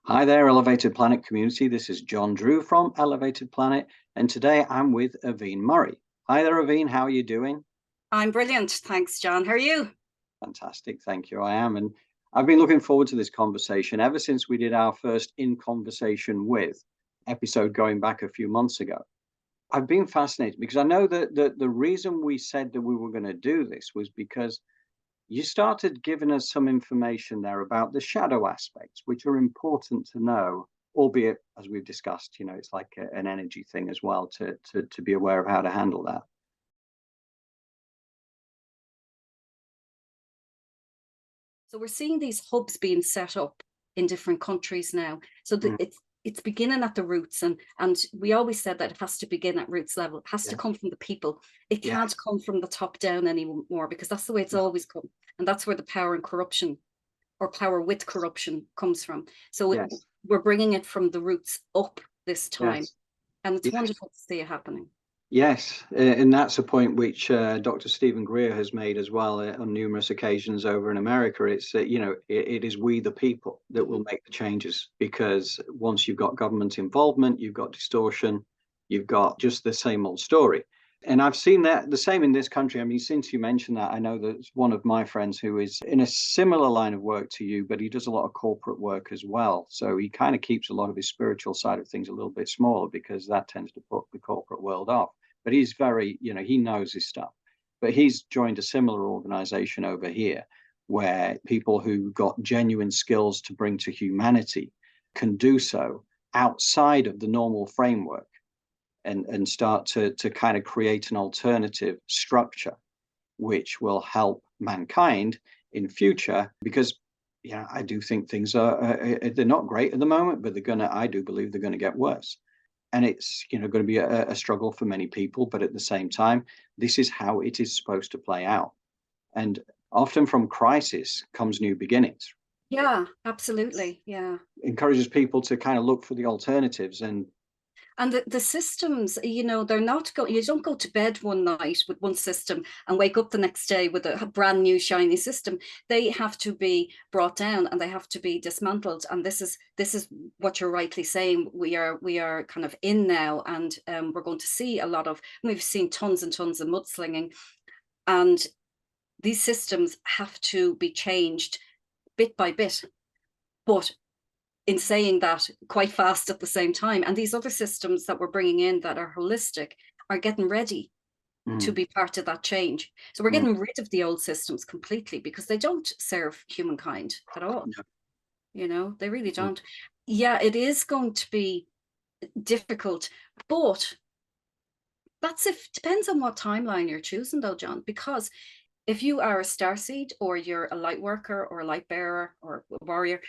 Hi there, Elevated Planet community. This is John Drew from Elevated Planet, and today I'm with Aiobhinn Murray. Hi there, Aiobhinn. How are you doing? I'm brilliant. Thanks, John. How are you? Fantastic. Thank you. I am. And I've been looking forward to this conversation ever since we did our first In Conversation With episode going back a few months ago. I've been fascinated because I know that the reason we said that we were going to do this was because you started giving us some information there about the shadow aspects, which are important to know, albeit, as we've discussed, it's like an energy thing as well to be aware of how to handle that. So we're seeing these hubs being set up in different countries now. So Mm, it's beginning at the roots, and we always said that it has to begin at roots level. It has to yeah. come from the people. It can't Yes. come from the top down anymore, because that's the way it's No. always come, and that's where the power and corruption, or power with corruption, comes from. So Yes. we're bringing it from the roots up this time, Yes. and it's Yes. wonderful to see it happening. Yes, and that's a point which Dr. Stephen Greer has made as well on numerous occasions over in America. It's it is we the people that will make the changes, because once you've got government involvement, you've got distortion, you've got just the same old story. And I've seen that the same in this country. I mean, since you mentioned that, I know that one of my friends who is in a similar line of work to you, but he does a lot of corporate work as well. So he kind of keeps a lot of his spiritual side of things a little bit smaller, because that tends to put the corporate world off. But he's very, he knows his stuff. But he's joined a similar organization over here where people who got genuine skills to bring to humanity can do so outside of the normal framework, and start to kind of create an alternative structure which will help mankind in future. Because I do think things they're not great at the moment, but I do believe they're going to get worse. And it's going to be a struggle for many people, but at the same time, this is how it is supposed to play out. And often from crisis comes new beginnings. Yeah, absolutely. Yeah. Encourages people to kind of look for the alternatives. And the systems, they're not going, you don't go to bed one night with one system and wake up the next day with a brand new shiny system. They have to be brought down and they have to be dismantled. And this is what you're rightly saying. We are kind of in now, and we're going to see a lot of, we've seen tons and tons of mudslinging, and these systems have to be changed bit by bit. But in saying that, quite fast at the same time. And these other systems that we're bringing in that are holistic are getting ready to Mm, be part of that change. So we're mm, getting rid of the old systems completely, because they don't serve humankind at all. no, They really mm, don't. Yeah, it is going to be difficult, but that's if depends on what timeline you're choosing, though, John, because if you are a starseed, or you're a light worker or a light bearer or a warrior,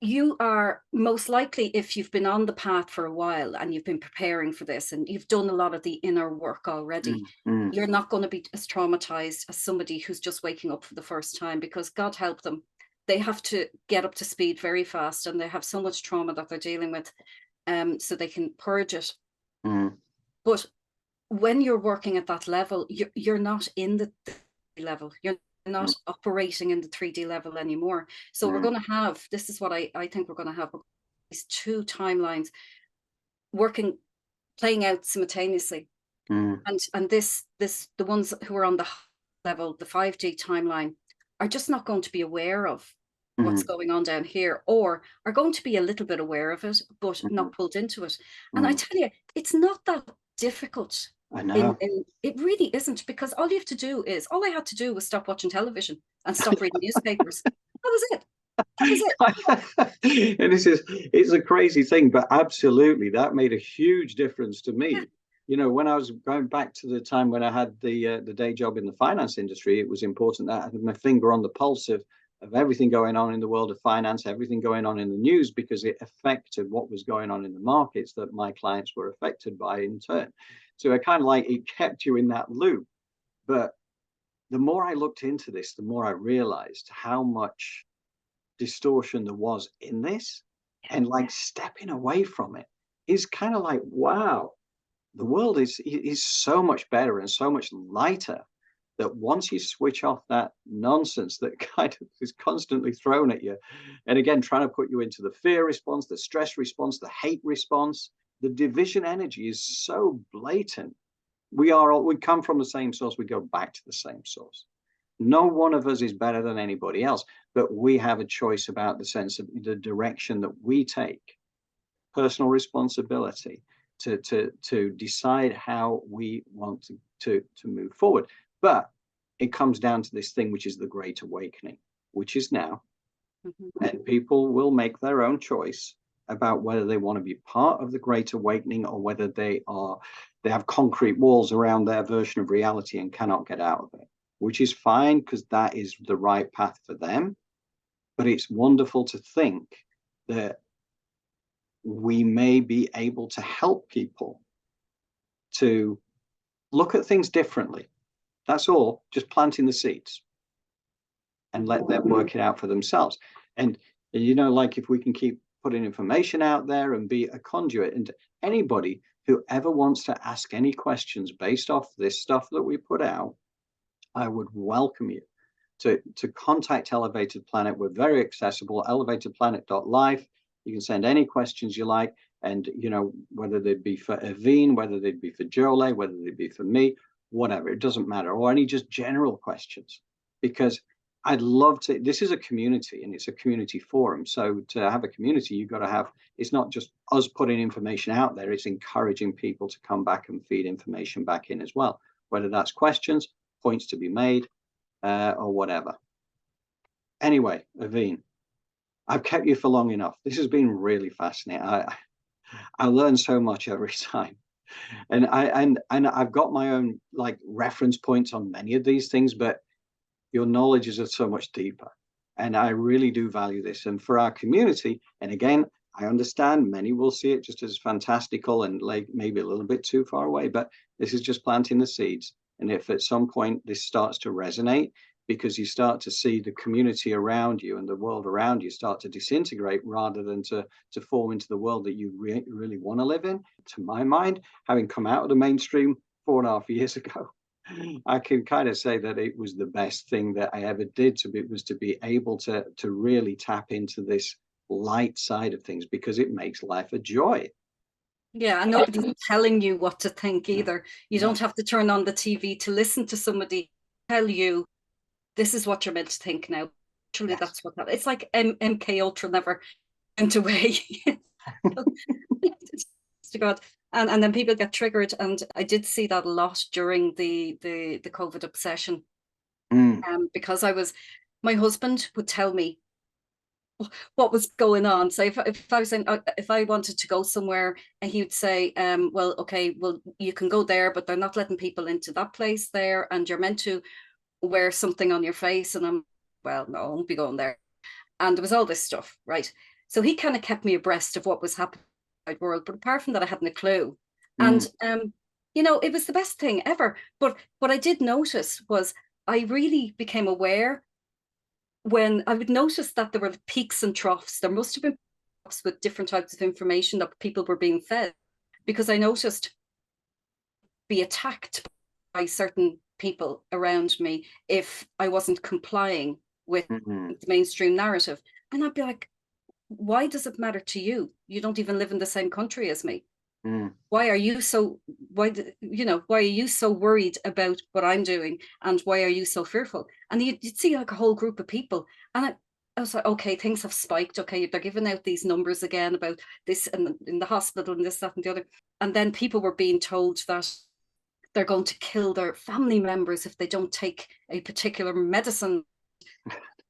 you are most likely, if you've been on the path for a while and you've been preparing for this and you've done a lot of the inner work already, mm, mm, you're not going to be as traumatized as somebody who's just waking up for the first time, because God help them, they have to get up to speed very fast, and they have so much trauma that they're dealing with, so they can purge it. mm, But when you're working at that level, you're not in the level. You're mm, not operating in the 3D level anymore. So we're mm, going to have, this is what I think we're going to have, these two timelines working, playing out simultaneously. mm, And the ones who are on the level, the 5D timeline, are just not going to be aware of what's mm, going on down here, or are going to be a little bit aware of it, but mm, not pulled into it. And I mm. tell you, it's not that difficult. I know. It really isn't, because all I had to do was stop watching television and stop reading newspapers. That was it. That was it. And it's a crazy thing, but absolutely that made a huge difference to Yeah. me. When I was going back to the time when I had the day job in the finance industry, it was important that I had my finger on the pulse of everything going on in the world of finance, everything going on in the news, because it affected what was going on in the markets that my clients were affected by in turn. So it kind of like it kept you in that loop. But the more I looked into this, the more I realized how much distortion there was in this, and like stepping away from it is kind of like, wow, the world is so much better and so much lighter that once you switch off that nonsense that kind of is constantly thrown at you, and again, trying to put you into the fear response, the stress response, the hate response, the division energy is so blatant. We come from the same source, we go back to the same source. No one of us is better than anybody else, but we have a choice about the sense of the direction that we take, personal responsibility to decide how we want to move forward. But it comes down to this thing, which is the Great Awakening, which is now. And people will make their own choice about whether they want to be part of the Great Awakening or whether they have concrete walls around their version of reality and cannot get out of it, which is fine because that is the right path for them. But it's wonderful to think that we may be able to help people to look at things differently. That's all, just planting the seeds and let them work it out for themselves. And you know, like if we can keep putting information out there and be a conduit, and anybody who ever wants to ask any questions based off this stuff that we put out, I would welcome you to contact Elevated Planet. We're very accessible, elevatedplanet.life. You can send any questions you like, and you know, whether they'd be for Aiobhinn, whether they'd be for Jolie, whether they'd be for me, whatever, it doesn't matter, or any just general questions, because I'd love to. This is a community, and it's a community forum. So to have a community, you've got to have, it's not just us putting information out there, it's encouraging people to come back and feed information back in as well, whether that's questions, points to be made, or whatever. Anyway, Aiobhinn, I've kept you for long enough. This has been really fascinating. I learn so much every time, and I've got my own like reference points on many of these things, but your knowledge is so much deeper, and I really do value this. And for our community, and again, I understand many will see it just as fantastical and like maybe a little bit too far away, but this is just planting the seeds. And if at some point this starts to resonate, because you start to see the community around you and the world around you start to disintegrate rather than to form into the world that you really want to live in. To my mind, having come out of the mainstream 4.5 years ago, I can kind of say that it was the best thing that I ever did to be able to really tap into this light side of things, because it makes life a joy. Yeah, and nobody's telling you what to think either. You don't have to turn on the TV to listen to somebody tell you this is what you're meant to think now. Actually, that's what it's like. MK Ultra never went away. To God. And then people get triggered, and I did see that a lot during the COVID obsession. Because my husband would tell me what was going on. So if I wanted to go somewhere, and he would say, well, okay, well, you can go there, but they're not letting people into that place there, and you're meant to wear something on your face. And I'm, well, no, I won't be going there. And there was all this stuff, right? So he kind of kept me abreast of what was happening in the world, but apart from that, I hadn't a clue. And you know, it was the best thing ever. But what I did notice was I really became aware when I would notice that there were peaks and troughs. There must have been troughs with different types of information that people were being fed, because I noticed be attacked by certain people around me if I wasn't complying with the mainstream narrative. And I'd be like, why does it matter to you? You don't even live in the same country as me. Why are you so why are you so worried about what I'm doing, and why are you so fearful? And you'd see like a whole group of people, and I was like, okay, things have spiked. Okay, they're giving out these numbers again about this and in the hospital and this, that, and the other. And then people were being told that they're going to kill their family members if they don't take a particular medicine.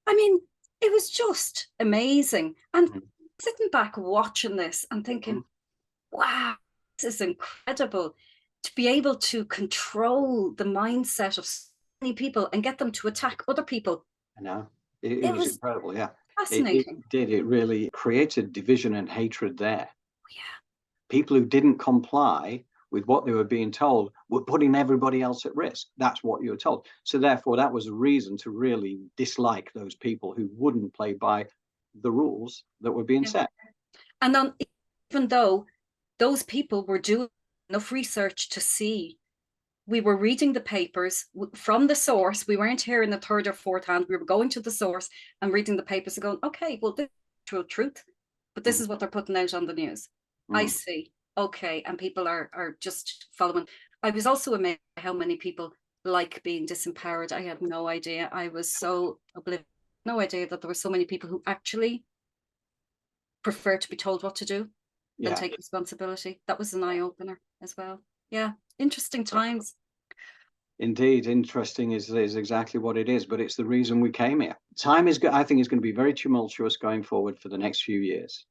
I mean, it was just amazing. And sitting back watching this and thinking, wow, this is incredible, to be able to control the mindset of so many people and get them to attack other people. I know. It was incredible, yeah. Fascinating. It really created division and hatred there. Yeah. People who didn't comply with what they were being told were putting everybody else at risk. That's what you were told. So therefore, that was a reason to really dislike those people who wouldn't play by the rules that were being set. And then, even though those people were doing enough research to see we were reading the papers from the source. We weren't here in the third or fourth hand. We were going to the source and reading the papers and going, okay, well, this is actual truth, but this is what they're putting out on the news. I see. Okay. And people are just following. I was also amazed by how many people like being disempowered. I had no idea. I was so oblivious, no idea that there were so many people who actually prefer to be told what to do than take responsibility. That was an eye-opener as well. Yeah, interesting times. Indeed, interesting is exactly what it is, but it's the reason we came here. Time is, I think, is going to be very tumultuous going forward for the next few years.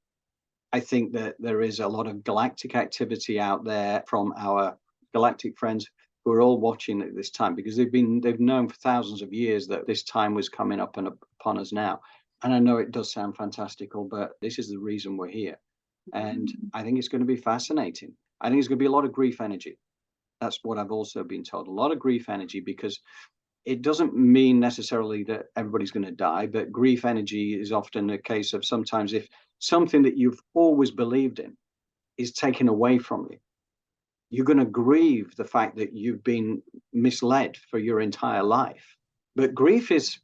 I think that there is a lot of galactic activity out there from our galactic friends who are all watching at this time, because they've known for thousands of years that this time was coming up and upon us now. And I know it does sound fantastical, but this is the reason we're here. And I think it's going to be fascinating. I think it's going to be a lot of grief energy. That's what I've also been told. A lot of grief energy, because it doesn't mean necessarily that everybody's going to die, but grief energy is often a case of sometimes if something that you've always believed in is taken away from you, you're going to grieve the fact that you've been misled for your entire life. But grief is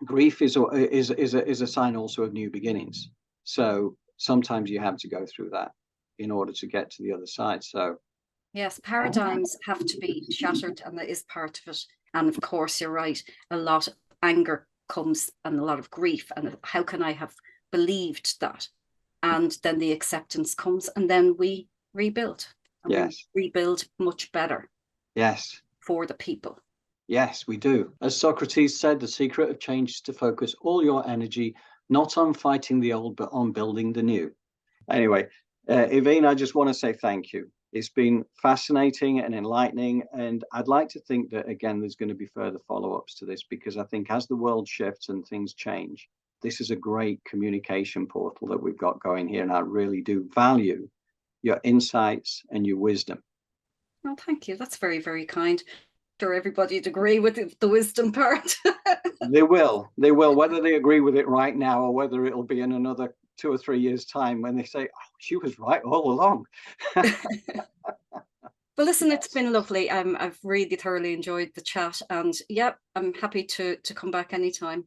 a sign also of new beginnings. So sometimes you have to go through that in order to get to the other side. So yes, paradigms have to be shattered, and that is part of it. And of course, you're right. A lot of anger comes and a lot of grief. And how can I have believed that? And then the acceptance comes, and then we rebuild. And we rebuild much better. Yes. For the people. Yes, we do. As Socrates said, the secret of change is to focus all your energy not on fighting the old, but on building the new. Anyway, Aoibhinn, I just want to say thank you. It's been fascinating and enlightening. And I'd like to think that, again, there's going to be further follow-ups to this, because I think as the world shifts and things change, this is a great communication portal that we've got going here. And I really do value your insights and your wisdom. Well, thank you. That's very, very kind. Sure, everybody'd agree with the wisdom part. They will. Whether they agree with it right now or whether it'll be in another 2 or 3 years' time when they say, oh, she was right all along. Well, listen, it's been lovely. I've really thoroughly enjoyed the chat, and yeah, I'm happy to come back anytime.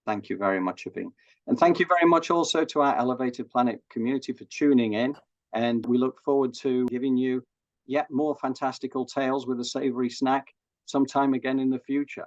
Thank you very much, Aiobhinn. And thank you very much also to our Elevated Planet community for tuning in. And we look forward to giving you yet more fantastical tales with a savory snack sometime again in the future.